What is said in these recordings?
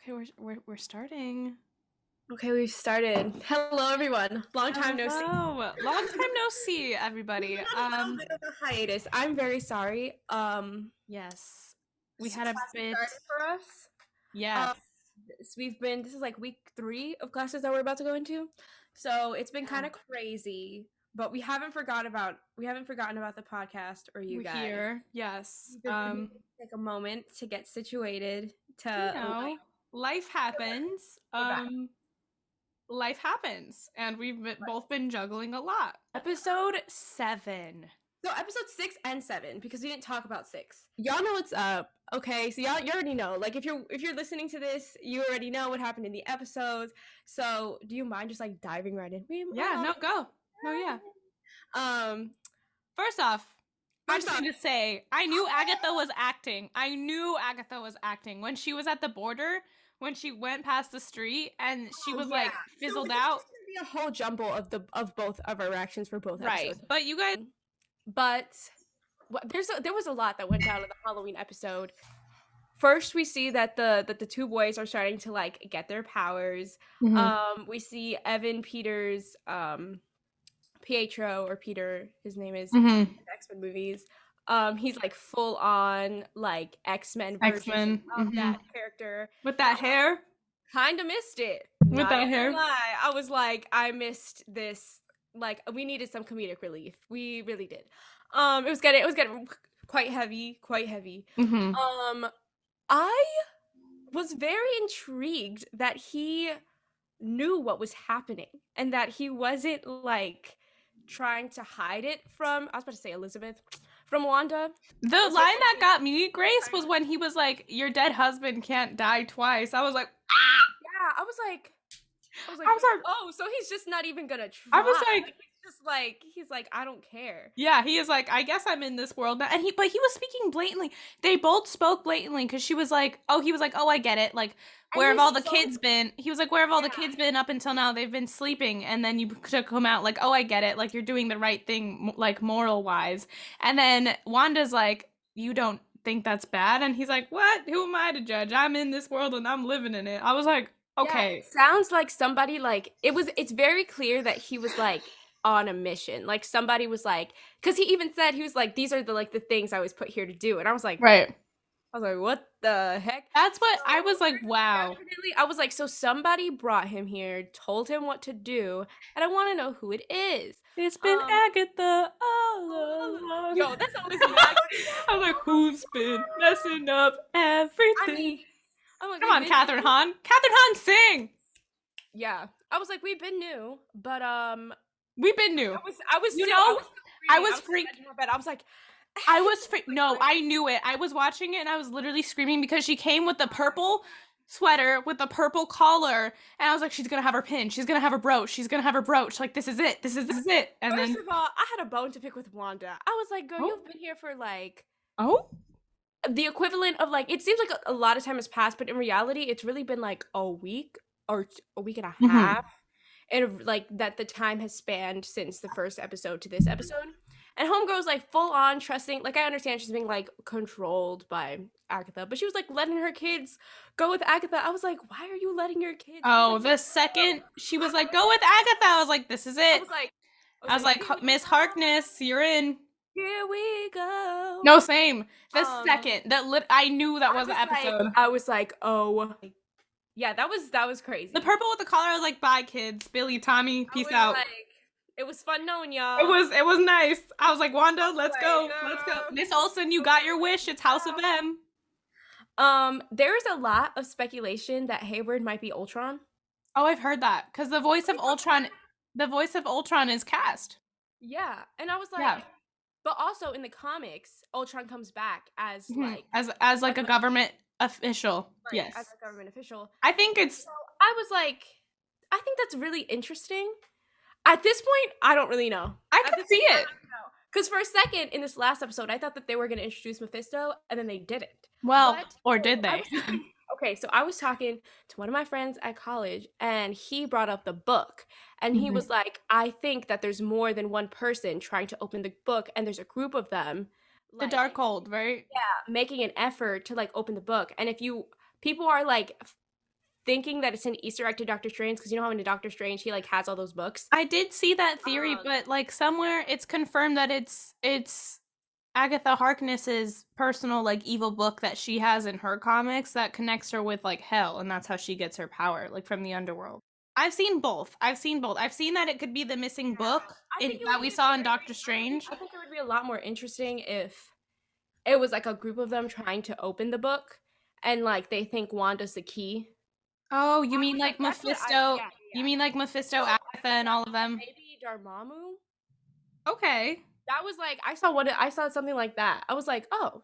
Okay, we're starting. Okay, we've started. Hello, everyone. Long time no see. Long time no see, everybody. A little bit of a hiatus. I'm very sorry. Yes, we had a bit. Started for us. Yes. This is like week 3 of classes that we're about to go into, so it's been kind of crazy. But we haven't forgotten about the podcast or you We're guys. here. Yes. Take a moment to get situated. Life happens. Life happens, and we've both been juggling a lot. Episode 7. So episode 6 and 7, because we didn't talk about 6. Y'all know what's up. Okay, so you already know. Like if you're listening to this, you already know what happened in the episodes. So do you mind just like diving right in? Yeah, no, go. No, yeah. First off, I'm just going to say, I knew Agatha was acting. When she was at the border, when she went past the street and she was like fizzled out. There's gonna be a whole jumble of both of our reactions for both episodes. But you guys, there was a lot that went down in the Halloween episode. First, we see that the two boys are starting to like get their powers. Mm-hmm. We see Evan Peters, Pietro or Peter, his name is, mm-hmm. in X-Men movies. He's like full on like X-Men version of that character with that hair. Kind of missed it with that hair. Lie. I was like, I missed this. Like, we needed some comedic relief. We really did. It was getting quite heavy. Mm-hmm. I was very intrigued that he knew what was happening and that he wasn't like trying to hide it from, I was about to say Elizabeth, from Wanda. The line that got me, Grace, was when he was like, your dead husband can't die twice. I was like, ah! Yeah, I was like, oh, so he's just not even gonna try. I was like, he's like, I don't care. Yeah, he is like, I guess I'm in this world now. But he was speaking blatantly. They both spoke blatantly because he was like, oh, I get it. Like, where have all the kids been? He was like, where have all the kids been up until now? They've been sleeping. And then you took them out like, oh, I get it. Like, you're doing the right thing, like, moral wise. And then Wanda's like, you don't think that's bad? And he's like, what? Who am I to judge? I'm in this world and I'm living in it. I was like, okay. Yeah, it sounds like somebody like, it's very clear that he was like, on a mission. Like somebody was like, because he even said, he was like, these are the things I was put here to do. And I was like, right. I was like, what the heck? That's what I was like, wow. Definitely, I was like, so somebody brought him here, told him what to do, and I want to know who it is. It's been Agatha all along. Yo, that's always Agatha. I'm like, who's been messing up everything? I'm like, come on, Catherine Hahn. Catherine Hahn, sing! Yeah. I was like, we've been new, but we've been new. I was freaked. I was like, no, I knew it. I was watching it and I was literally screaming because she came with the purple sweater with the purple collar, and I was like, she's gonna have her pin, she's gonna have her brooch, like, this is it. And First of all, I had a bone to pick with Wanda. I was like, girl, you've been here for like the equivalent of like, it seems like a lot of time has passed, but in reality it's really been like a week or a week and a half. And like that the time has spanned since the first episode to this episode. And Homegirl's like full on trusting, like I understand she's being like controlled by Agatha, but she was like letting her kids go with Agatha. I was like, why are you letting your kids? Oh, the second she was like, go with Agatha, I was like, this is it. I was like, Miss Harkness, you're in. Here we go. No, same. The second I knew that was the episode. Like, I was like, oh. Yeah, that was crazy. The purple with the collar, I was like, bye kids. Billy, Tommy, peace out. Like, it was fun knowing y'all. It was nice. I was like, Wanda, let's go. Miss Olsen, you got your wish. It's House of M. There's a lot of speculation that Hayward might be Ultron. Oh, I've heard that. Because the voice of Ultron is cast. Yeah. And I was like, but also in the comics, Ultron comes back as like as like a government official. Yes. As a government official. I think it's so I was like, I think that's really interesting. At this point, I don't really know. I can see it. Because for a second in this last episode, I thought that they were going to introduce Mephisto, and then they didn't. Well, or did they? Okay, so I was talking to one of my friends at college, and he brought up the book. And he was like, I think that there's more than one person trying to open the book, and there's a group of them. Like, the Darkhold, right? Yeah, making an effort to like open the book. And if people are like thinking that it's an Easter egg to Doctor Strange, because you know how in Doctor Strange he like has all those books. I did see that theory, but like somewhere it's confirmed that it's Agatha Harkness's personal like evil book that she has in her comics that connects her with like hell, and that's how she gets her power, like from the underworld. I've seen both. I've seen that it could be the missing book that we saw in Doctor Strange. I think it would be a lot more interesting if it was like a group of them trying to open the book, and like they think Wanda's the key. Oh, you mean like Mephisto? Yeah. You mean like Mephisto, Agatha, and all of them? Maybe Dormammu. Okay. That was like I saw something like that. I was like, oh,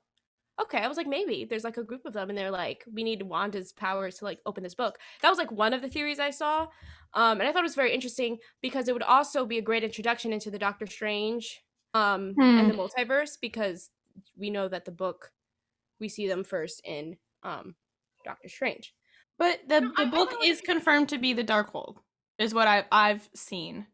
okay. I was like, maybe there's like a group of them, and they're like, we need Wanda's powers to like open this book. That was like one of the theories I saw, and I thought it was very interesting because it would also be a great introduction into the Doctor Strange, and the multiverse, because we know that the book we see them first in Doctor Strange. But the book is confirmed to be the Darkhold, is what I've seen,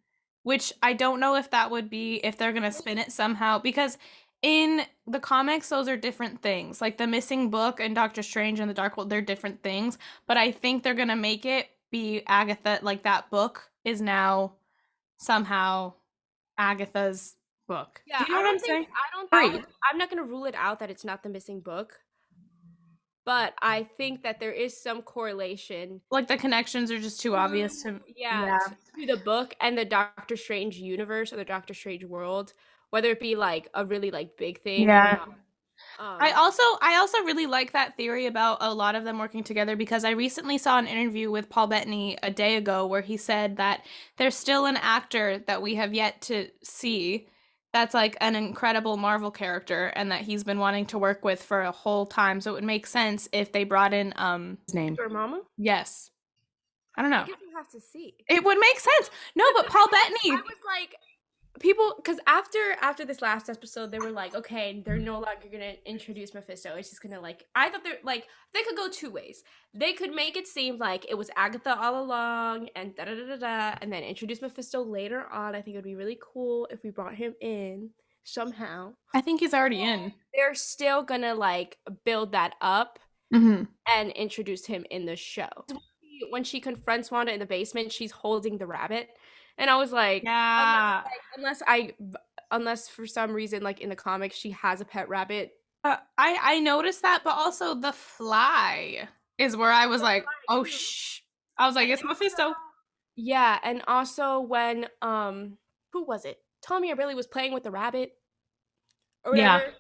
which I don't know if that would be if they're gonna spin it somehow, because in the comics those are different things. Like the missing book and Doctor Strange and the Darkhold, they're different things. But I think they're gonna make it be Agatha, like that book is now somehow Agatha's book. Yeah, you know what I'm saying? I'm not gonna rule it out that it's not the missing book, but I think that there is some correlation. Like the connections are just too obvious to to the book and the Doctor Strange universe or the Doctor Strange world, whether it be like a really like big thing. Yeah. I also really like that theory about a lot of them working together, because I recently saw an interview with Paul Bettany a day ago where he said that there's still an actor that we have yet to see that's like an incredible Marvel character and that he's been wanting to work with for a whole time. So it would make sense if they brought in his name. Dormammu? Yes. I don't know. I guess you have to see. It would make sense. No, but Paul Bettany. I was like, people, because after this last episode, they were like, okay, they're no longer gonna introduce Mephisto. It's just gonna like, I thought they're like, they could go two ways. They could make it seem like it was Agatha all along and da da da da da, and then introduce Mephisto later on. I think it would be really cool if we brought him in somehow. I think he's already in. They're still gonna like build that up and introduce him in the show. When she confronts Wanda in the basement, she's holding the rabbit. And I was like, yeah. Unless for some reason, like in the comics, she has a pet rabbit. I noticed that, but also the fly is where I was like, oh I was like, it's Mephisto. Yeah, and also when who was it? Tommy O'Reilly was playing with the rabbit or whatever,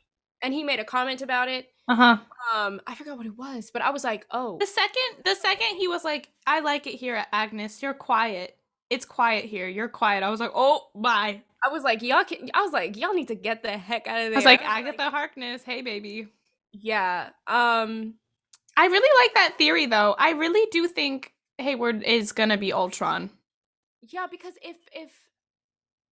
and he made a comment about it. I forgot what it was, but I was like, oh. The second he was like, I like it here, Agnes. You're quiet. It's quiet here. You're quiet. I was like, oh, bye. I was like, y'all need to get the heck out of there. I was like, Agatha Harkness, hey baby. Yeah. I really like that theory though. I really do think Hayward is gonna be Ultron. Yeah, because if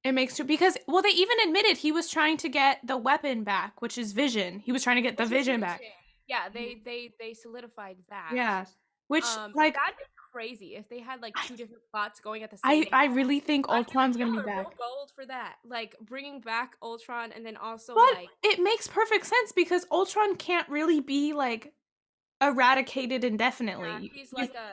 it makes because they even admitted he was trying to get the weapon back, which is Vision. He was trying to get the Vision back. Yeah, they solidified that. Yeah. Which like that'd be crazy if they had like two different plots going at the same time. I really think Ultron's gonna be back. Gold for that, like bringing back Ultron, and then also like it makes perfect sense because Ultron can't really be like eradicated indefinitely. Yeah,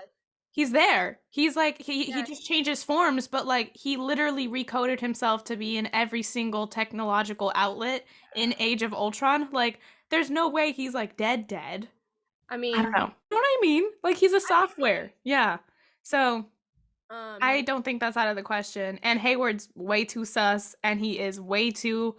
he's there. He's like he just changes forms, but like he literally recoded himself to be in every single technological outlet in Age of Ultron. Like there's no way he's like dead. I mean, I don't know. You know what I mean? Like he's a software. Yeah. So I don't think that's out of the question. And Hayward's way too sus, and he is way too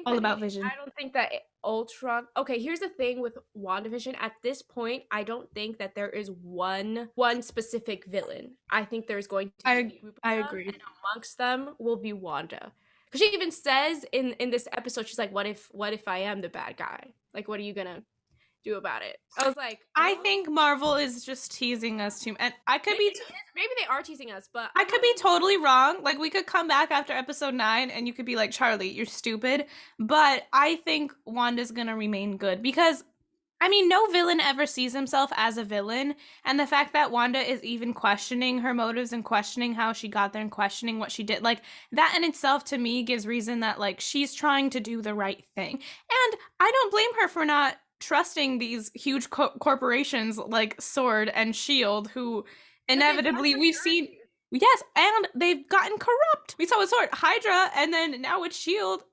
about Vision. I don't think that Ultron. Okay, here's the thing with WandaVision. At this point, I don't think that there is one specific villain. I think there's going to be a group of them, agree. And amongst them will be Wanda. Because she even says in this episode, she's like, "What if I am the bad guy? Like, what are you gonna do about it?" I was like, I think Marvel is just teasing us too, and I could maybe they are teasing us, but I could be totally wrong. Like we could come back after episode 9 and you could be like, Charlie, you're stupid. But I think Wanda's gonna remain good because I mean no villain ever sees himself as a villain, and the fact that Wanda is even questioning her motives and questioning how she got there and questioning what she did, like that in itself to me gives reason that like she's trying to do the right thing. And I don't blame her for not trusting these huge corporations like Sword and Shield, who inevitably we've seen. Yes, and they've gotten corrupt. We saw with Sword, Hydra, and then now with Shield,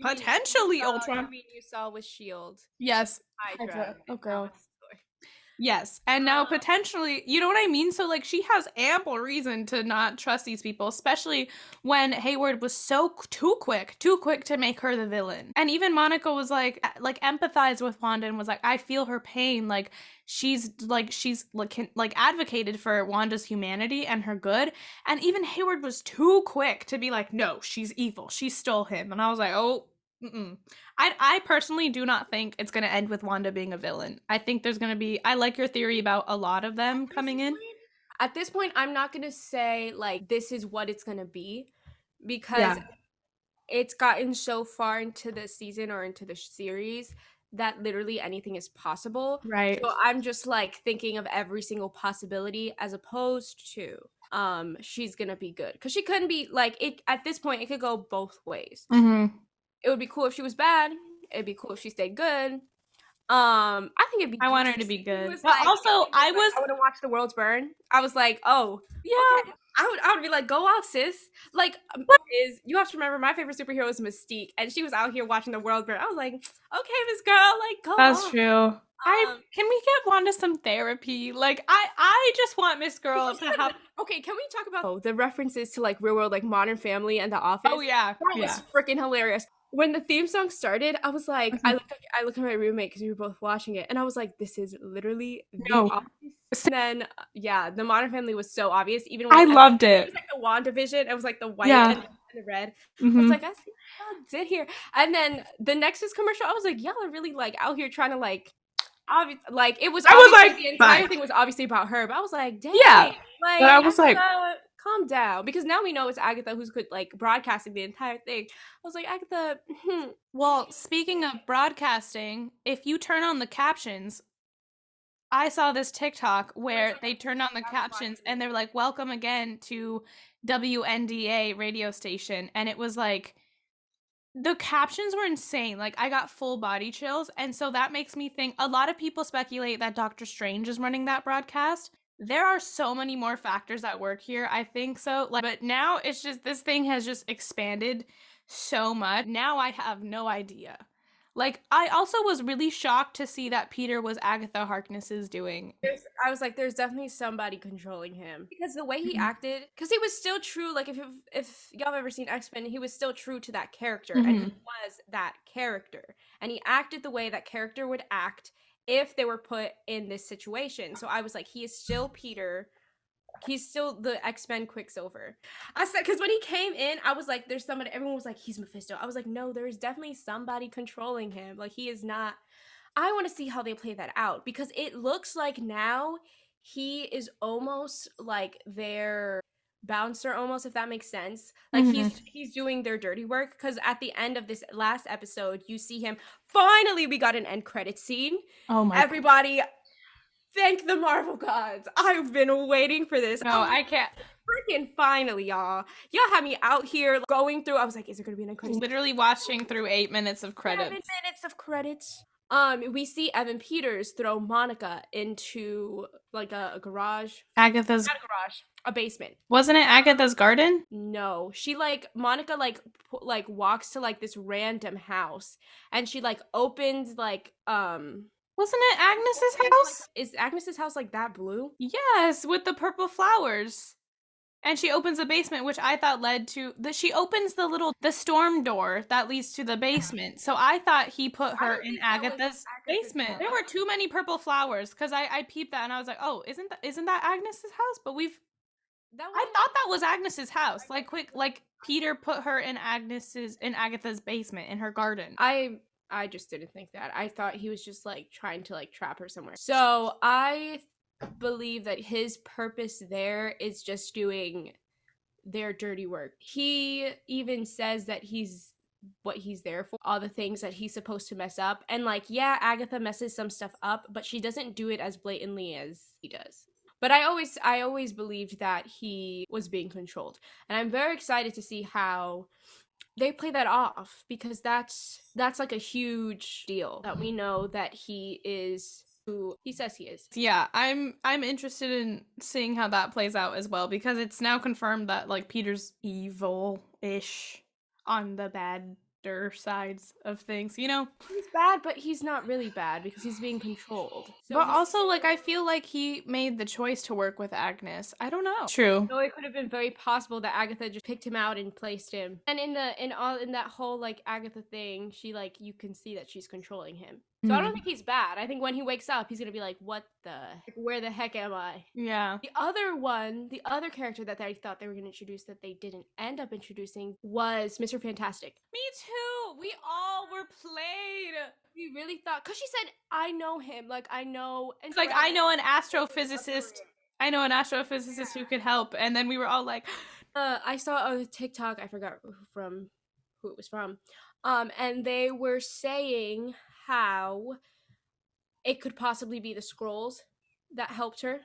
potentially Ultron. You saw with Shield. Yes, Hydra. Oh girl. Yes, and now potentially, you know what I mean? So, like, she has ample reason to not trust these people, especially when Hayward was too quick to make her the villain. And even Monica was like empathized with Wanda and was like, I feel her pain. Like, she's advocated for Wanda's humanity and her good. And even Hayward was too quick to be like, no, she's evil. She stole him. And I was like, oh, mm-mm. I personally do not think it's going to end with Wanda being a villain. I think there's going to be, I like your theory about a lot of them coming in. At this point, I'm not going to say, like, this is what it's going to be, because it's gotten so far into the season or into the series that literally anything is possible. Right. So I'm just, like, thinking of every single possibility as opposed to she's going to be good. Because she couldn't be, like, it at this point, it could go both ways. Mm-hmm. It would be cool if she was bad. It'd be cool if she stayed good. I think it'd be. I want her to be good. But like, also, I want to watch the worlds burn. I was like, oh, yeah. Okay. I would be like, go off, sis. Like, you have to remember, my favorite superhero is Mystique, and she was out here watching the world burn. I was like, okay, Miss Girl, like, go. That's true. Can we get Wanda some therapy? Like, I just want Miss Girl to have. Okay, can we talk about the references to, like, real world, like Modern Family and The Office? Oh yeah, that was freaking hilarious. When the theme song started, I was like, I looked at my roommate because we were both watching it, and I was like, this is literally The Office. And then the Modern Family was so obvious. Even when I loved it. It was like the WandaVision. It was like the white and the red. I was like, I see what I did here. And then the Nexus commercial, I was like, y'all are really, like, out here trying to, like, it was. I was like, the entire thing was obviously about her, but I was like, dang. Yeah. Like, but I was like, calm down, because now we know it's Agatha who's good, like, broadcasting the entire thing. I was like, Agatha. Well, speaking of broadcasting, if you turn on the captions, I saw this TikTok where they turned on the captions and they're like, welcome again to WNDA radio station. And it was like, the captions were insane. Like, I got full body chills. And so that makes me think, a lot of people speculate that Doctor Strange is running that broadcast. There are so many more factors at work here. I think so. Like, but now it's just, this thing has just expanded so much. Now I have no idea. Like, I also was really shocked to see that Peter was Agatha Harkness's doing. I was like, there's definitely somebody controlling him. Because the way he acted, because he was still true, like, if y'all have ever seen X-Men, he was still true to that character, and he was that character. And he acted the way that character would act if they were put in this situation. So I was like, he is still Peter. He's still the X-Men Quicksilver. I said, because when he came in, I was like, there's somebody, everyone was like, he's Mephisto. I was like, no, there's definitely somebody controlling him. Like, he is not. I want to see how they play that out, because it looks like now he is almost like their bouncer, almost, if that makes sense. Like, he's doing their dirty work, because at the end of this last episode, you see him. Finally, we got an end credit scene. Oh my! Everybody. Thank the Marvel gods. I've been waiting for this. No, I can't. Freaking finally, y'all. Y'all had me out here going through. I was like, is there going to be an end credits? Literally watching through 8 minutes of credits. 7 minutes of credits. We see Evan Peters throw Monica into, like, a garage. Agatha's. Not a garage. A basement. Wasn't it Agatha's garden? No. She, like, Monica, like, walks to, like, this random house. And she, like, opens, like, wasn't it Agnes's house? Is Agnes's house, like, that blue? Yes, with the purple flowers. And she opens a basement, which I thought led to she opens the storm door that leads to the basement. So I thought he put her in Agatha's basement. There were too many purple flowers, because I peeped that and I was like, oh, isn't that Agnes's house? But I thought that was Agnes's house. Like, Peter put her in Agatha's basement in her garden. I just didn't think that. I thought he was just, like, trying to, like, trap her somewhere. So I believe that his purpose there is just doing their dirty work. He even says that what he's there for, all the things that he's supposed to mess up. And, like, yeah, Agatha messes some stuff up, but she doesn't do it as blatantly as he does. But I always believed that he was being controlled. And I'm very excited to see how they play that off because that's like a huge deal that we know that he is who he says he is. Yeah, I'm interested in seeing how that plays out as well because it's now confirmed that like Peter's evil-ish on the badder sides of things, you know? He's bad, but he's not really bad because he's being controlled. So But also like I feel like he made the choice to work with Agnes. I don't know. True. so it could have been very possible that Agatha just picked him out and placed him. And in that whole like Agatha thing, she like you can see that she's controlling him. So I don't think he's bad. I think when he wakes up, he's gonna be like, "What the? Like, where the heck am I?" Yeah. The other character that I thought they were gonna introduce that they didn't end up introducing was Mr. Fantastic. Me too. We all were played. We really thought because she said, "I know him. Like I know." And It's like I know an astrophysicist. I know an astrophysicist who could help, and then we were all like, I saw a TikTok. I forgot from who it was from, and they were saying how it could possibly be the scrolls that helped her.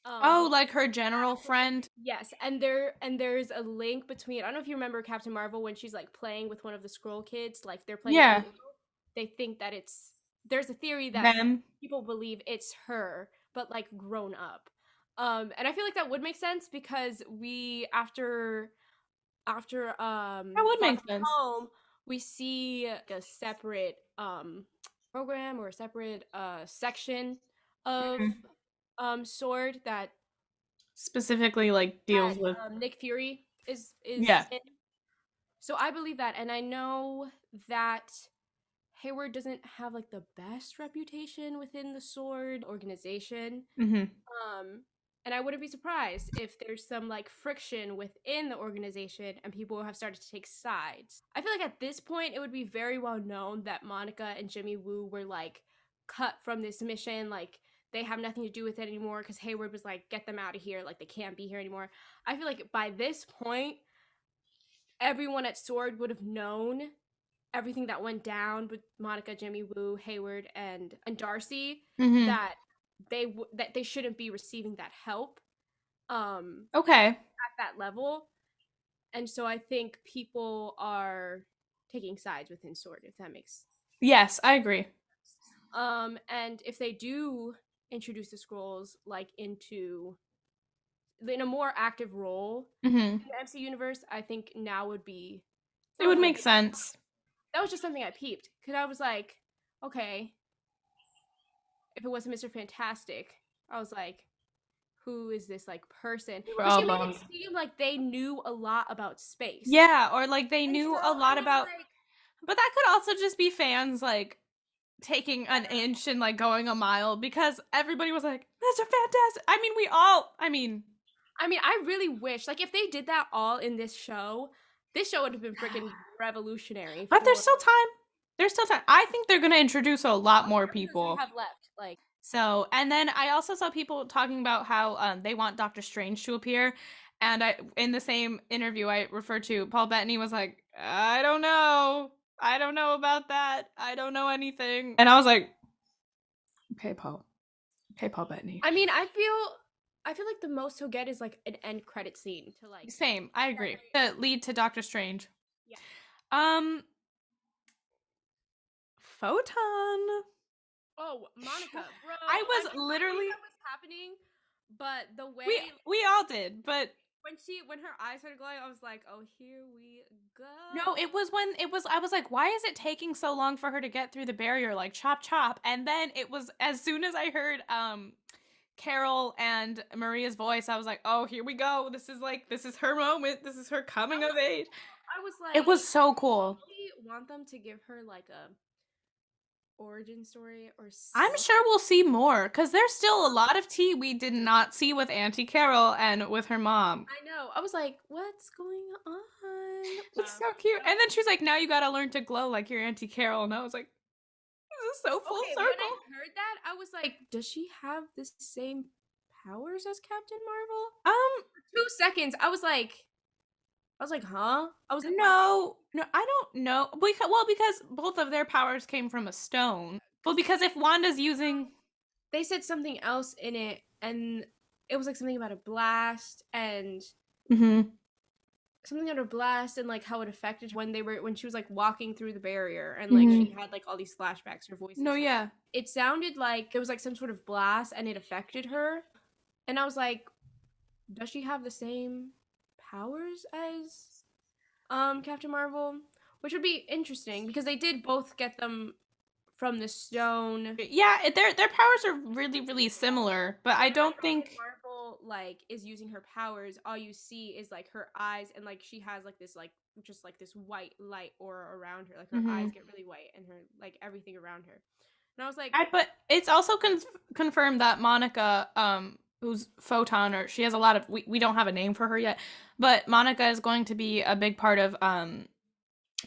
"Oh, like her general friend." Yes, and there's a link between. I don't know if you remember Captain Marvel when she's like playing with one of the scroll kids, like they're playing. Yeah. They think that it's. There's a theory that Them. people believe it's her, but like grown up. And I feel like that would make sense because we after That would Far make From sense. Home, we see a separate program or a separate section of Sword that Specifically, like deals with. Nick Fury is Yeah. in. So I believe that, and I know that Hayward doesn't have like the best reputation within the Sword organization. Mm-hmm. And I wouldn't be surprised if there's some like friction within the organization and people have started to take sides. I feel like at this point it would be very well known that Monica and Jimmy Woo were like cut from this mission, like they have nothing to do with it anymore because Hayward was like, get them out of here, like they can't be here anymore. I feel like by this point, everyone at Sword would have known everything that went down with Monica, Jimmy Woo, Hayward, and Darcy, Mm-hmm. that that they shouldn't be receiving that help Okay. at that level. And so I think people are taking sides within Sword, if that makes. Yes, I agree. And if they do introduce the scrolls like into in a more active role Mm-hmm. in the MC universe, I think now would be. It would make sense. That was just something I peeped because I was like, okay, if it wasn't Mr. Fantastic, I was like, who is this like person? Because she made it seem like they knew a lot about space. Yeah, or like they knew a lot about. Like, but that could also just be fans like taking an inch and like going a mile because everybody was like, "Mr. Fantastic." I mean, we all. I mean, I really wish like if they did that all in this show would have been freaking revolutionary. But there's still time. There's still time. I think they're gonna introduce a lot more people. We have left, like. So, and then I also saw people talking about how they want Doctor Strange to appear, and in the same interview I referred to, Paul Bettany was like, "I don't know about that. I don't know anything," and I was like, "Okay, Paul. Okay, Paul Bettany." I mean, I feel like the most he'll get is like an end credit scene to like. Same, I agree. To lead to Doctor Strange. Yeah. Photon. Oh, Monica, bro. I was literally. That was happening, but the way we all did, but when her eyes started glowing, I was like, oh, here we go. No, it was when I was like, why is it taking so long for her to get through the barrier? Like chop chop, and then it was as soon as I heard Carol and Maria's voice, I was like, oh, here we go. This is her moment. This is her coming of age. I was like, it was so cool. I want them to give her like a origin story or something. I'm sure we'll see more because there's still a lot of tea we did not see with Auntie Carol and with her mom. I know. I was like, what's going on? It's so cute. And then she's like, now you gotta learn to glow like your Auntie Carol. And I was like, this is so full circle. When I heard that, I was like, does she have the same powers as Captain Marvel? For 2 seconds, I was like, huh? I was like, no, I don't know. Because both of their powers came from a stone. Well, because if Wanda's using, they said something else in it, and it was like something about a blast, and something under blast and like how it affected when she was like walking through the barrier and like she had like all these flashbacks, her voice. No, yeah. It sounded like there was like some sort of blast and it affected her. And I was like, does she have the same powers as Captain Marvel? Which would be interesting because they did both get them from the stone. Yeah, their powers are really, really similar, but I don't think Marvel like is using her powers. All you see is like her eyes, and like she has like this like just like this white light aura around her. Like her eyes get really white, and her like everything around her. And I was like, but it's also confirmed that Monica, who's Photon, or she has a lot of we don't have a name for her yet, but Monica is going to be a big part of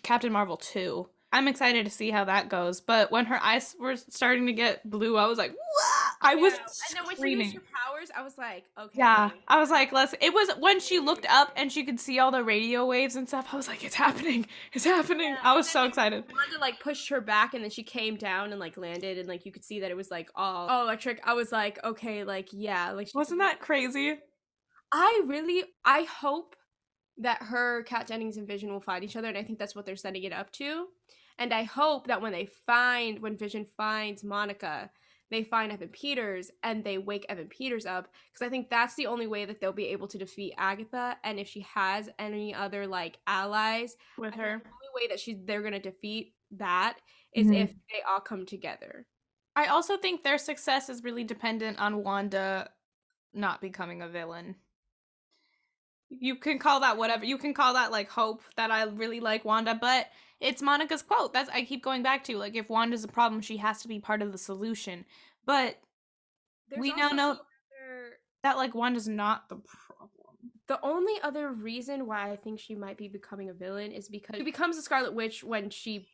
Captain Marvel 2. I'm excited to see how that goes. But when her eyes were starting to get blue, I was like, "What?" I was screaming. And then when she used her powers, I was like, okay. Yeah, I was like, it was when she looked up and she could see all the radio waves and stuff. I was like, it's happening. It's happening. Yeah. I was so excited. Wanda like pushed her back and then she came down and like landed and like you could see that it was like all electric. I was like, okay, like yeah, like wasn't that crazy? I hope that her, Kat Dennings, and Vision will find each other, and I think that's what they're setting it up to. And I hope that when Vision finds Monica, they find Evan Peters and they wake Evan Peters up, because I think that's the only way that they'll be able to defeat Agatha. And if she has any other like allies with her, the only way that they're gonna defeat that is if they all come together. I also think their success is really dependent on Wanda not becoming a villain. You can call that whatever. You can call that like hope that I really like Wanda, but it's Monica's quote. That's I keep going back to. Like, if Wanda's a problem, she has to be part of the solution. But we now know that like Wanda's not the problem. The only other reason why I think she might be becoming a villain is because she becomes a Scarlet Witch when she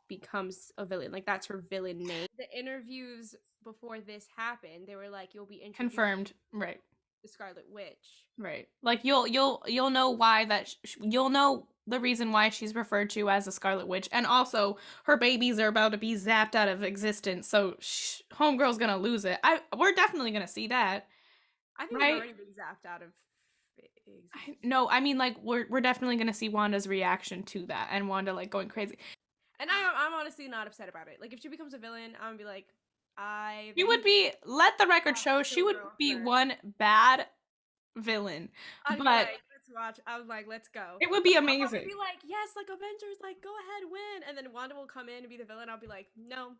becomes a villain. Like, that's her villain name. The interviews before this happened, they were like, you'll be confirmed, right? The Scarlet Witch, right? Like you'll know why that you'll know the reason why she's referred to as a Scarlet Witch, and also her babies are about to be zapped out of existence, so homegirl's gonna lose it. We're definitely gonna see that. I think they've already been zapped out of existence. No, I mean like we're definitely gonna see Wanda's reaction to that, and Wanda like going crazy. And I'm honestly not upset about it. Like, if she becomes a villain, I'm gonna be like, she would be, let the record show, she would be one bad villain. But like, let's watch. I was like, let's go. It would be amazing. I'll be like, yes, like Avengers, like go ahead, win. And then Wanda will come in and be the villain. I'll be like, no,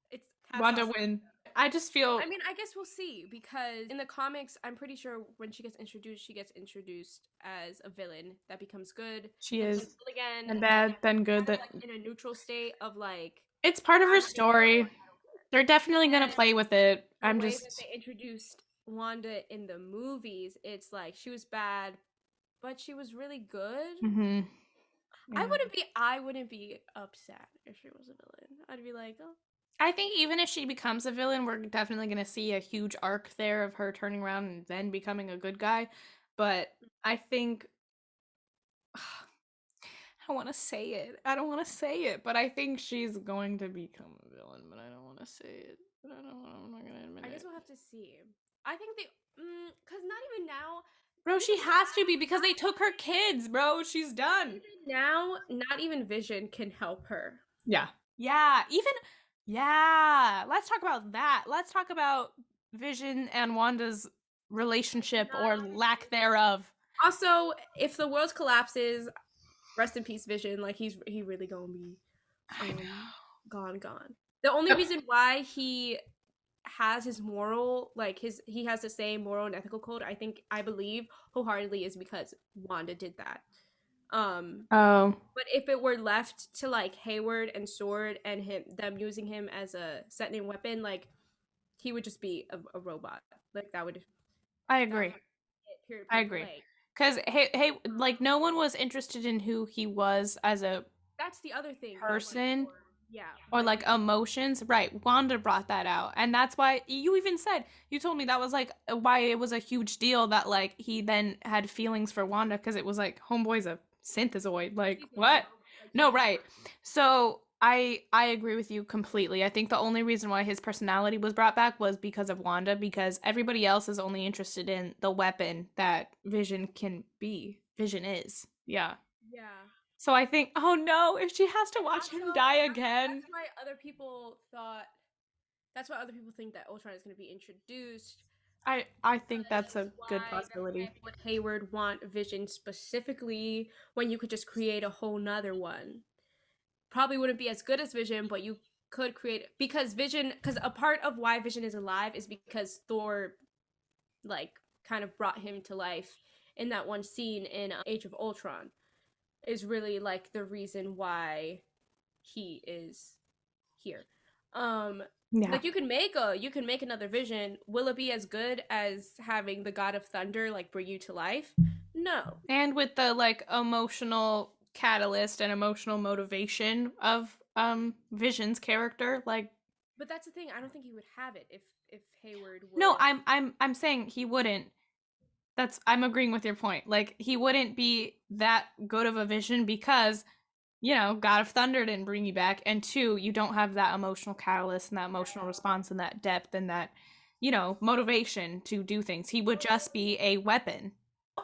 it's Wanda win. I just feel. I mean, I guess we'll see, because in the comics, I'm pretty sure when she gets introduced as a villain that becomes good. She is again, and bad, then good. That like, in a neutral state of like. It's part of her story. They're definitely gonna play with it. The way that they introduced Wanda in the movies, it's like she was bad, but she was really good. Yeah. I wouldn't be upset if she was a villain. I'd be like, oh. I think even if she becomes a villain, we're definitely gonna see a huge arc there of her turning around and then becoming a good guy. But I think I want to say it. I don't want to say it, but I think she's going to become a villain. But I don't want to say it. But I'm not gonna admit it. I guess we'll have to see. I think because not even now. Bro, she has to be, because they took her kids, bro. She's done. Even now, not even Vision can help her. Yeah. Let's talk about that. Let's talk about Vision and Wanda's relationship or lack thereof. Also, if the world collapses, rest in peace, Vision. Like, he really gonna be gone. The only reason why he has his moral, like he has the same moral and ethical code, I believe wholeheartedly, is because Wanda did that. But if it were left to like Hayward and Sword and them using him as a set-in weapon, like he would just be a robot. Like that would. I agree. I agree. Because like no one was interested in who he was as a. That's the other thing. Person. Yeah. Or like emotions. Right. Wanda brought that out. And that's why you told me that was like why it was a huge deal that like he then had feelings for Wanda, because it was like homeboy's a synthezoid. Like what? No, right. So I agree with you completely. I think the only reason why his personality was brought back was because of Wanda, because everybody else is only interested in the weapon that Vision is. Yeah. Yeah. So I think, oh no, if she has to watch him die again. That's why other people thought. That's why other people think that Ultron is going to be introduced. I think that's That's a good why possibility. would Hayward want Vision specifically when you could just create a whole nother one? Probably wouldn't be as good as Vision, but you could create because Vision, because a part of why Vision is alive is because Thor, like, kind of brought him to life in that one scene in Age of Ultron. Is really like the reason why he is here. Yeah. Like you can make another Vision. Will it be as good as having the God of Thunder like bring you to life? No. And with the like emotional catalyst and emotional motivation of Vision's character, like But that's the thing. I don't think he would have it if Hayward no, would. I'm saying he wouldn't. That's I'm agreeing with your point. Like he wouldn't be that good of a Vision because God of Thunder didn't bring you back, and two, you don't have that emotional catalyst and that emotional response and that depth and that, motivation to do things. He would just be a weapon.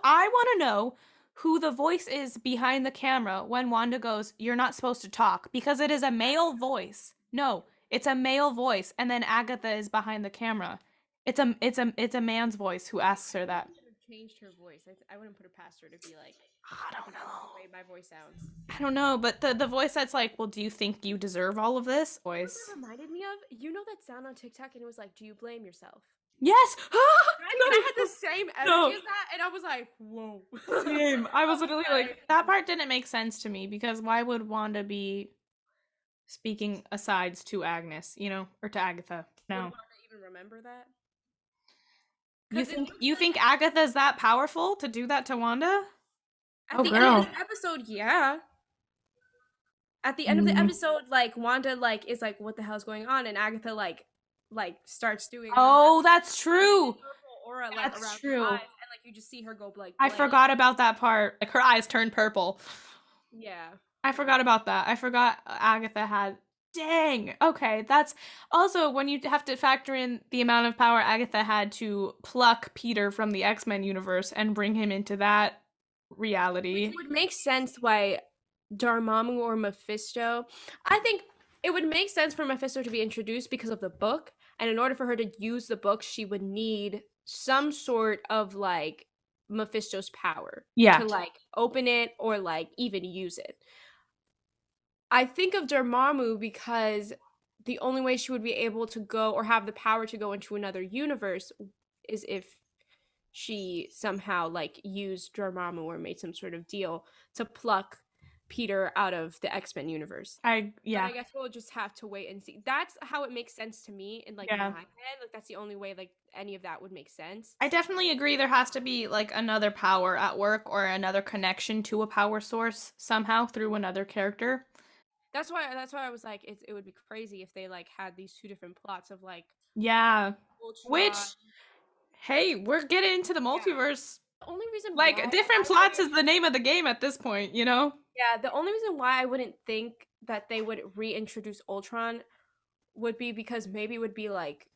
I want to know who the voice is behind the camera when Wanda goes, "You're not supposed to talk," because it is a male voice. No, it's a male voice, and then Agatha is behind the camera. It's a man's voice who asks her that. Changed her voice. I wouldn't put it past her to be like, I don't the way know. my voice sounds. I don't know, but the voice that's like, well, do you think you deserve all of this? You know what Voice. that reminded me of? You know that sound on TikTok, and it was like, "Do you blame yourself?" Yes. Right? And I had No. the same No. energy as that, and I was like, "Whoa!" Same. I was I was literally like, that part didn't make sense to me because why would Wanda be speaking asides to Agnes, or to Agatha? would No. Wanda even remember that? You Because think you think Agatha's that powerful to do that to Wanda? at Oh, the end of girl. this episode, yeah. At the end of the Mm. episode, like Wanda like is like, "What the hell's going on?" And Agatha like starts doing her Oh, that's true. purple aura like That's around her true. eyes, and like you just see her go like I blank. forgot about that part. Like her eyes turned purple. Yeah. I forgot about that. I forgot Agatha had. Dang. Okay, that's also when you have to factor in the amount of power Agatha had to pluck Peter from the X-Men universe and bring him into that reality. It would make sense why Dormammu or Mephisto. I think it would make sense for Mephisto to be introduced because of the book, and in order for her to use the book, she would need some sort of like Mephisto's power Yeah. to like open it or like even use it. I think of Dormammu because the only way she would be able to go or have the power to go into another universe is if she somehow like used Dormammu or made some sort of deal to pluck Peter out of the X-Men universe. But Yeah. I guess we'll just have to wait and see. That's how it makes sense to me in like Yeah. my head. Like that's the only way like any of that would make sense. I definitely agree there has to be like another power at work or another connection to a power source somehow through another character. That's why I was like it would be crazy if they like had these two different plots of like Yeah. Ultron. Which, hey, we're getting into the Yeah. multiverse. The only reason Like, different plots is the name of the game at this point, you know? yeah, the only reason why I wouldn't think that they would reintroduce Ultron would be because maybe it would be like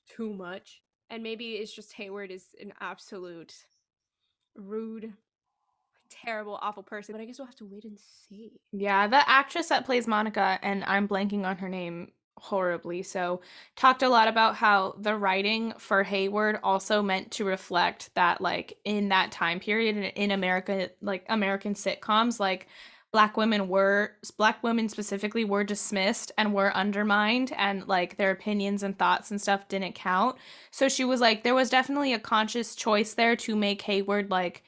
too much. And maybe it's just Hayward is an absolute rude, terrible, awful person. But I guess we'll have to wait and see. Yeah, the actress that plays Monica, and I'm blanking on her name horribly, so talked a lot about how the writing for Hayward also meant to reflect that, like, in that time period in America, like American sitcoms, like black women specifically were dismissed and were undermined, and like their opinions and thoughts and stuff didn't count. So she was like, there was definitely a conscious choice there to make Hayward like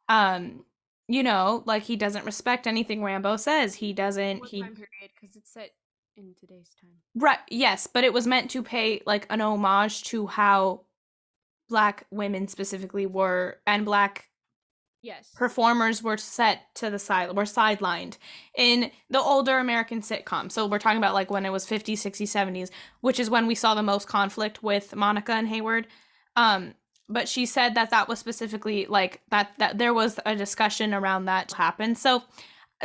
um like he doesn't respect anything Rambo says. He doesn't What he time period? Because it's set in today's time. right, yes, but it was meant to pay like an homage to how black women specifically were, and black Yes. performers were set to the side, were sidelined in the older American sitcom. So we're talking about like when it was 50s, 60s, 70s, which is when we saw the most conflict with Monica and Hayward. But she said that that was specifically like that there was a discussion around that happened. So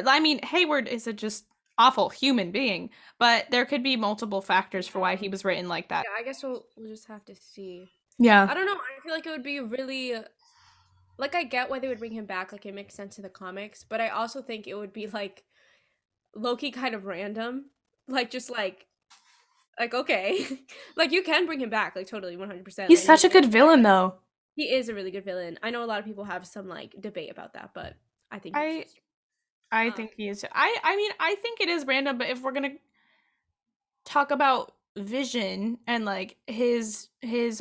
I mean, Hayward is a just awful human being, but there could be multiple factors for why he was written like that. Yeah, I guess we'll just have to see. Yeah. I don't know. I feel like it would be really like I get why they would bring him back, like it makes sense in the comics, but I also think it would be like Loki kind of random. Like just like okay. Like you can bring him back, like totally 100%. He's Like make such a good villain, though. he is a really good villain. I know a lot of people have some like debate about that, but I think he's I just I um think he is. I mean, I think it is random, but if we're gonna talk about Vision and like his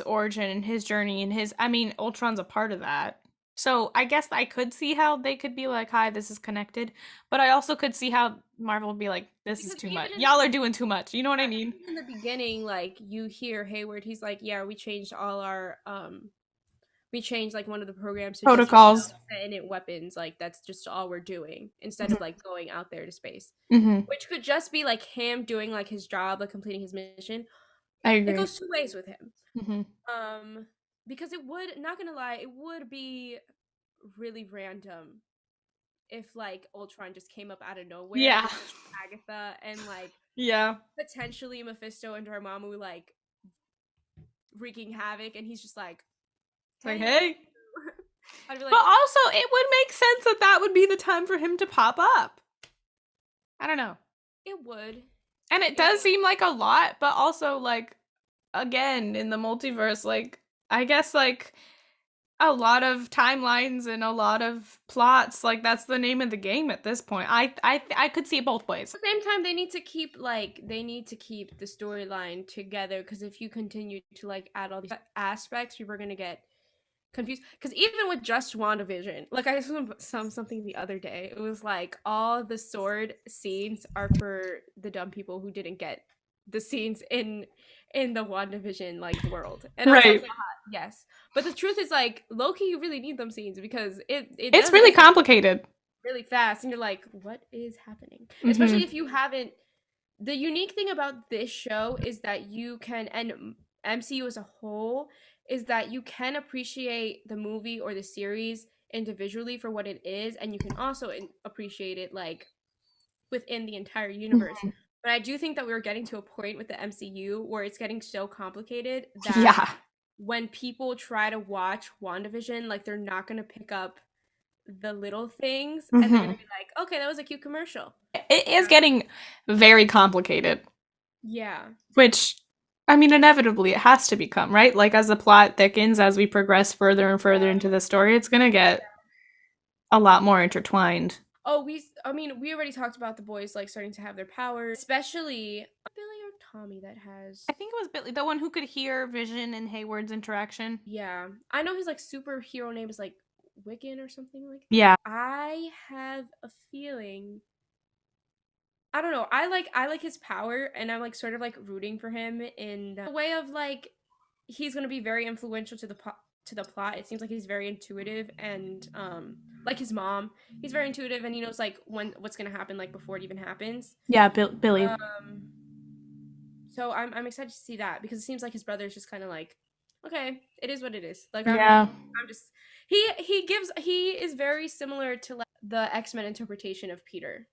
origin and his journey and his, I mean, Ultron's a part of that. So I guess I could see how they could be like, "Hi, this is connected," but I also could see how Marvel would be like, "This is because too much. even in Y'all are doing too much." You know what I mean? even in the beginning, like you hear Hayward, he's like, yeah, we changed all our we changed like one of the programs to just Protocols. send in weapons. Like that's just all we're doing instead Mhm. of like going out there to space, Mhm. which could just be like him doing like his job, like completing his mission. I It agree. goes two ways with him. Mhm. Um, because it would, not gonna lie, it would be really random if like Ultron just came up out of nowhere Yeah. with like, Agatha and like Yeah. potentially Mephisto and Dormammu like wreaking havoc, and he's just like, It's like, "Hey, what?" "Hey." I'd be But like, also, it would make sense that that would be the time for him to pop up. I don't know. "It would." And it It does would. seem like a lot, but also like again in the multiverse, like I guess like a lot of timelines and a lot of plots, like that's the name of the game at this point. I could see it both ways. At the same time, they need to keep the storyline together because if you continue to like add all these aspects, you were gonna get confused. Because even with just WandaVision, like I saw something the other day, it was like all the sword scenes are for the dumb people who didn't get the scenes in the WandaVision like world, and I was like, Right. haha, yes. But the truth is, like Loki, you really need them scenes because it It's does really escalate complicated. really fast, and you're like, what is happening? Hmm. Especially if you haven't. The unique thing about this show is that you can, and MCU as a whole, is that you can appreciate the movie or the series individually for what it is, and you can also appreciate it like within the entire universe. But I do think that we are getting to a point with the MCU where it's getting so complicated that Yeah. when people try to watch WandaVision, like they're not going to pick up the little things and they're going Hmm. to be like, okay, that was a cute commercial. It is getting very complicated, Yeah. which I mean inevitably it has to become, right? Like as the plot thickens, as we progress further and further into the story, it's going to get a lot more intertwined. Oh, I mean, we already talked about the boys like starting to have their powers, especially Billy or Tommy that has. I think it was Billy, the one who could hear Vision and Hayward's interaction. Yeah. I know his like superhero name is like Wiccan or something like that. Yeah. I have a feeling, I don't know. I like his power and I'm like sort of like rooting for him in the way of like he's going to be very influential to to the plot. It seems like he's very intuitive and like his mom, he's very intuitive and he knows like when what's going to happen like before it even happens. Yeah, Billy. Um so I'm excited to see that because it seems like his brother is just kind of like okay, it is what it is. Like Yeah. I'm just he is very similar to like the X-Men interpretation of Peter,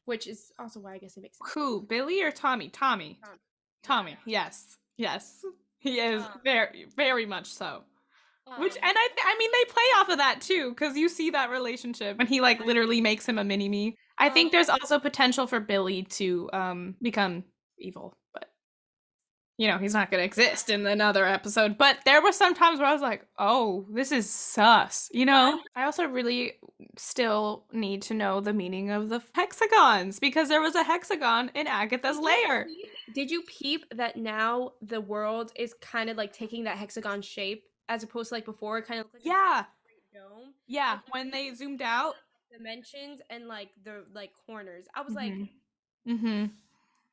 which is also why I guess it makes sense. Who? Billy or Tommy? Tommy. Yeah. Tommy. Yes. Yes. He is Um, very, very much so. Which, and um, I mean, they play off of that too, because you see that relationship, and he like literally makes him a mini me. I think there's um, also potential for Billy to become evil, but you know he's not gonna exist in another episode. But there were some times where I was like, "Oh, this is sus," you know. I also really still need to know the meaning of the hexagons because there was a hexagon in Agatha's lair. did you peep that now the world is kind of like taking that hexagon shape as opposed to like before it kind of looked like Yeah, a dome? yeah. Like When they zoomed see out. the dimensions and like the like corners. I was like, Mhm. Mhm.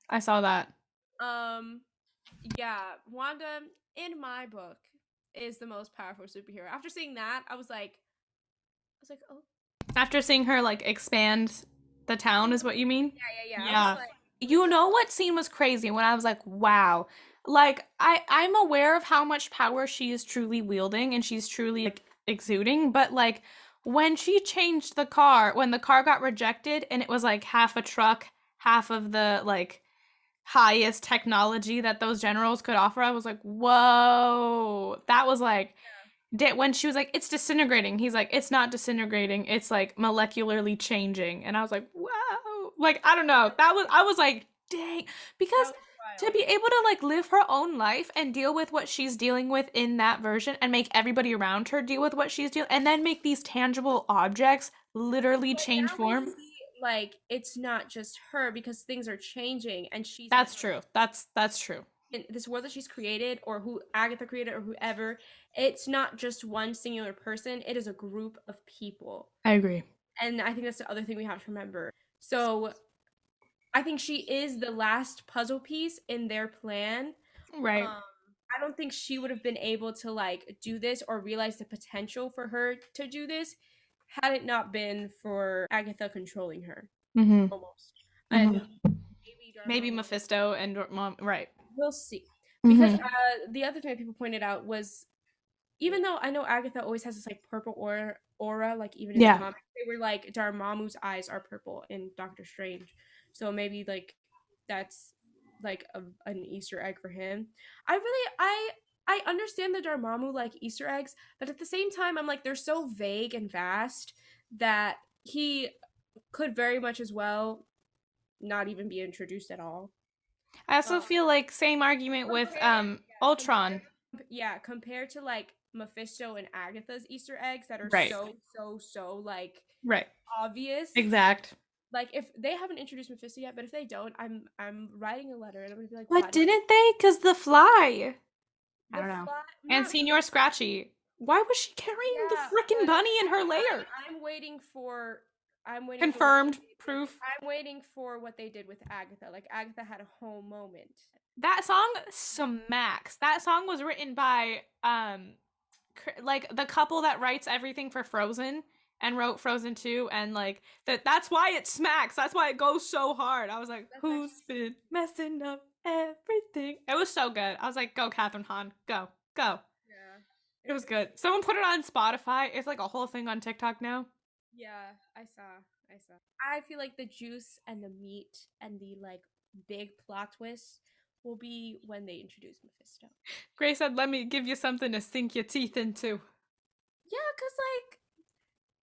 I saw that. um, yeah, Wanda in my book is the most powerful superhero. After seeing that, oh, After seeing her like expand the town is what you mean? yeah. I was Yeah. like, You know what scene was crazy when I was like, wow. Like I'm aware of how much power she is truly wielding and she's truly like exuding, but like when she changed the car, when the car got rejected and it was like half a truck, half of the like highest technology that those generals could offer, I was like, whoa. That was like when she was like, it's disintegrating. He's like, it's not disintegrating. It's like molecularly changing. And I was like, wow. Like, I don't know. I was like, dang. Because to be able to like live her own life and deal with what she's dealing with in that version and make everybody around her deal with what she's dealing, and then make these tangible objects literally change form. Like, it's not just her, because things are changing and That's true. That's true. In this world that she's created, or who Agatha created, or whoever, it's not just one singular person, it is a group of people. I agree. And I think that's the other thing we have to remember. So I think she is the last puzzle piece in their plan. Right. I don't think she would have been able to like do this or realize the potential for her to do this had it not been for Agatha controlling her. Mm-hmm. Almost. Mm-hmm. And maybe Mephisto and Mom, right. We'll see. Because the other thing that people pointed out was, even though I know Agatha always has this like purple aura, like even in the comics, they were like Dormammu's eyes are purple in Doctor Strange, so maybe like that's like an Easter egg for him. I understand the Dormammu like Easter eggs, but at the same time, I'm like, they're so vague and vast that he could very much as well not even be introduced at all. I also feel like same argument with Ultron. Compared to like Mephisto and Agatha's Easter eggs that are so like obvious. Exact. Like, if they haven't introduced Mephisto yet, but if they don't, I'm writing a letter and I'm gonna be like, what didn't they? Because the Fly. I don't know. And Senior Scratchy. Why was she carrying the freaking bunny in her lair? I'm waiting for confirmed proof. I'm waiting for what they did with Agatha. Like, Agatha had a whole moment. That song smacks. That song was written by like the couple that writes everything for Frozen and wrote Frozen 2, and like that's why it smacks. That's why it goes so hard. I was like, who's been messing up everything? It was so good. I was like, go Catherine Hahn, go. Yeah. It was good. Someone put it on Spotify. It's like a whole thing on TikTok now. Yeah, I saw. I feel like the juice and the meat and the like big plot twist will be when they introduce Mephisto. Grace said, let me give you something to sink your teeth into. Yeah, because like,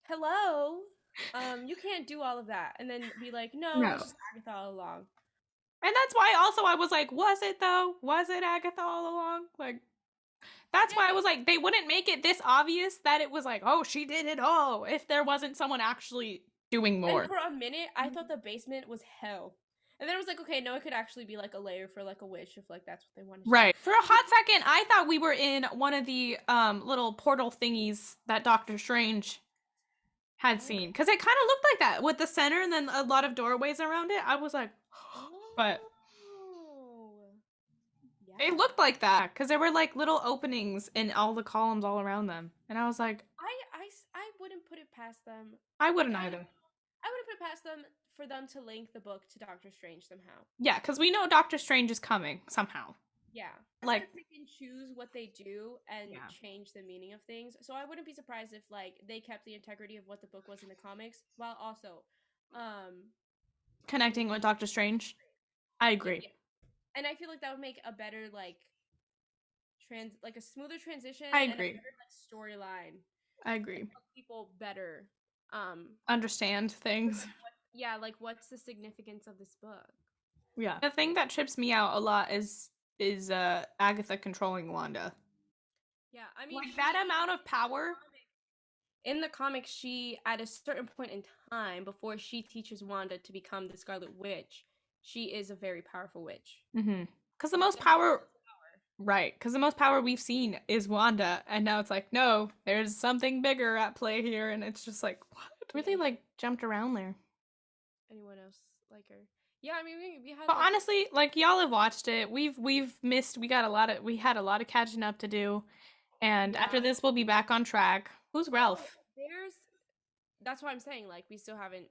hello, you can't do all of that and then be like, no. It's just Agatha all along. And that's why also I was like, was it though? Was it Agatha all along? Like, that's why I was like, they wouldn't make it this obvious that it was like, oh, she did it all, if there wasn't someone actually doing more. And for a minute, I thought the basement was hell. And then I was like, okay, no, it could actually be like a lair for like a witch if like that's what they wanted. Right. For a hot second, I thought we were in one of the little portal thingies that Doctor Strange had seen. Because it kind of looked like that with the center and then a lot of doorways around it. I was like, but it looked like that because there were like little openings in all the columns all around them. And I was like, I wouldn't put it past them. I wouldn't either. I wouldn't put it past them for them to link the book to Doctor Strange somehow. Yeah, because we know Doctor Strange is coming somehow. Yeah. Like, they can choose what they do and change the meaning of things. So I wouldn't be surprised if like they kept the integrity of what the book was in the comics while also connecting with Doctor Strange. I agree. Yeah. And I feel like that would make a better like a smoother transition. I agree. And a better like storyline. I agree. Help people better understand things. Like what's the significance of this book? Yeah. The thing that trips me out a lot is Agatha controlling Wanda. Yeah, I mean, like that amount of power. In the comics, she, at a certain point in time, before she teaches Wanda to become the Scarlet Witch, she is a very powerful witch. Because the most power, right? Because the most power we've seen is Wanda, and now it's like, no, there's something bigger at play here, and it's just like, what? Really, like jumped around there. Anyone else like her? Yeah, I mean, we had. But honestly, like y'all have watched it. We've missed. We had a lot of catching up to do, and after this, we'll be back on track. Who's Ralph? That's why I'm saying, like, we still haven't.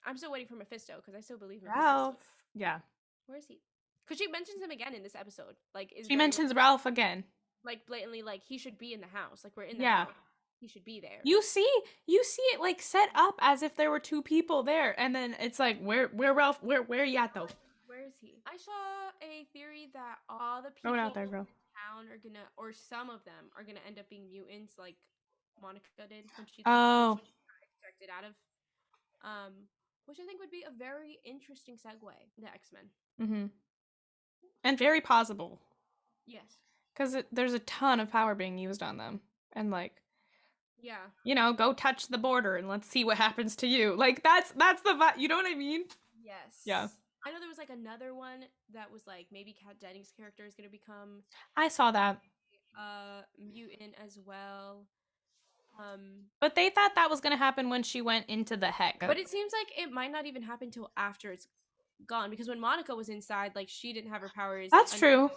I'm still waiting for Mephisto because I still believe Ralph. Yeah. Where is he? Because she mentions him again in this episode. Like, she mentions Ralph again. Like blatantly, like he should be in the house. Like we're in the house. He should be there. You see it like set up as if there were two people there, and then it's like, where Ralph? Where are you at though? Where is he? I saw a theory that all the people throw it out there, girl. in town are gonna, or some of them are gonna end up being mutants, like Monica did when she Oh. extracted out of, which I think would be a very interesting segue to X-Men. Mm-hmm. And very possible. Yes. Because there's a ton of power being used on them. And, like, yeah, you know, go touch the border and let's see what happens to you. Like, that's the vibe. You know what I mean? Yes. Yeah. I know there was, like, another one that was, like, maybe Kat Dennings' character is going to become... I saw that. Mutant as well. But they thought that was going to happen when she went into the heck. But it seems like it might not even happen till after it's gone, because when Monica was inside, like, she didn't have her powers. That's true.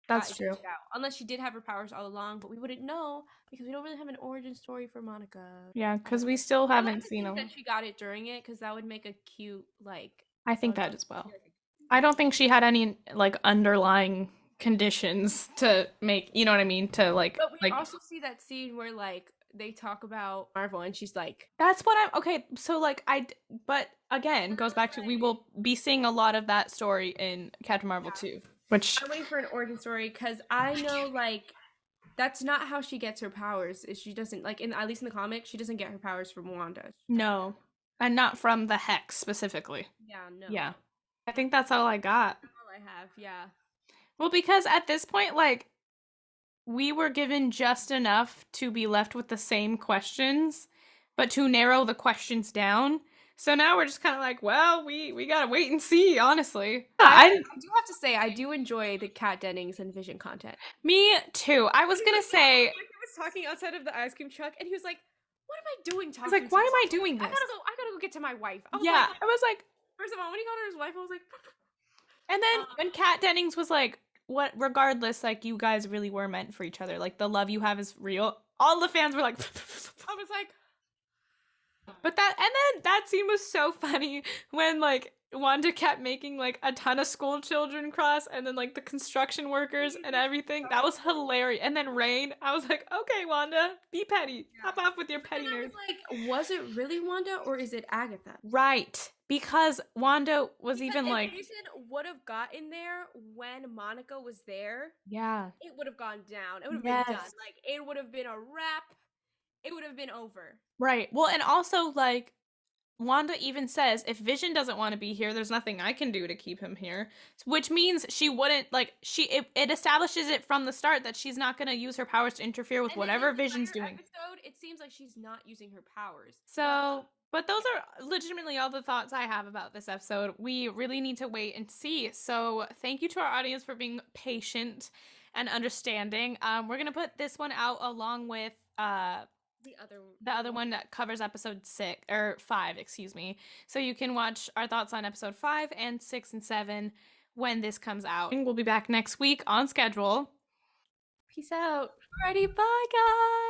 That's true. Unless she did have her powers all along, but we wouldn't know because we don't really have an origin story for Monica. Yeah, because we still haven't seen them. That she got it during it, because that would make a cute, like... I think that as well. I don't think she had any, like, underlying conditions to make, you know what I mean, to, like... But we also see that scene where, like, they talk about Marvel and she's like... That's what I'm... Okay, so, like, but, again, goes back to we will be seeing a lot of that story in Captain Marvel 2. Which... I'm waiting for an origin story, because I know, like, that's not how she gets her powers. Is she doesn't, like, at least in the comics, she doesn't get her powers from Wanda. No. And not from the Hex, specifically. Yeah, no. Yeah. I think that's all I got. That's all I have, yeah. Well, because at this point, like, we were given just enough to be left with the same questions, but to narrow the questions down. So now we're just kind of like, well, we gotta wait and see, honestly. I do have to say, I do enjoy the Kat Dennings and Vision content. Me too. I was gonna say... He was talking outside of the ice cream truck, and he was like, what am I doing talking? I was like, why am I doing this? I gotta go get to my wife. I was like... First of all, when he called her his wife, I was like... And then when Kat Dennings was like, what, regardless, like, you guys really were meant for each other. Like, the love you have is real. All the fans were like... I was like... But that, and then that scene was so funny when, like, Wanda kept making, like, a ton of school children cross, and then, like, the construction workers and everything. That was hilarious. And then Rain, I was like, okay, Wanda, be petty. Hop off with your pettiness. Like, was it really Wanda, or is it Agatha? Right. Because Wanda was even, like... If Vision would have gotten there when Monica was there, yeah, it would have gone down. It would have been done. Like, it would have been a wrap. It would have been over. Right. Well, and also, like, Wanda even says, if Vision doesn't want to be here, there's nothing I can do to keep him here. Which means she wouldn't, like, it establishes it from the start that she's not going to use her powers to interfere with whatever Vision's doing. Episode, it seems like she's not using her powers. So, but those are legitimately all the thoughts I have about this episode. We really need to wait and see. So, thank you to our audience for being patient and understanding. We're going to put this one out along with, the other one that covers episode 5, excuse me. So you can watch our thoughts on episode 5 and 6 and 7 when this comes out. We'll be back next week on schedule. Peace out. Alrighty, bye guys.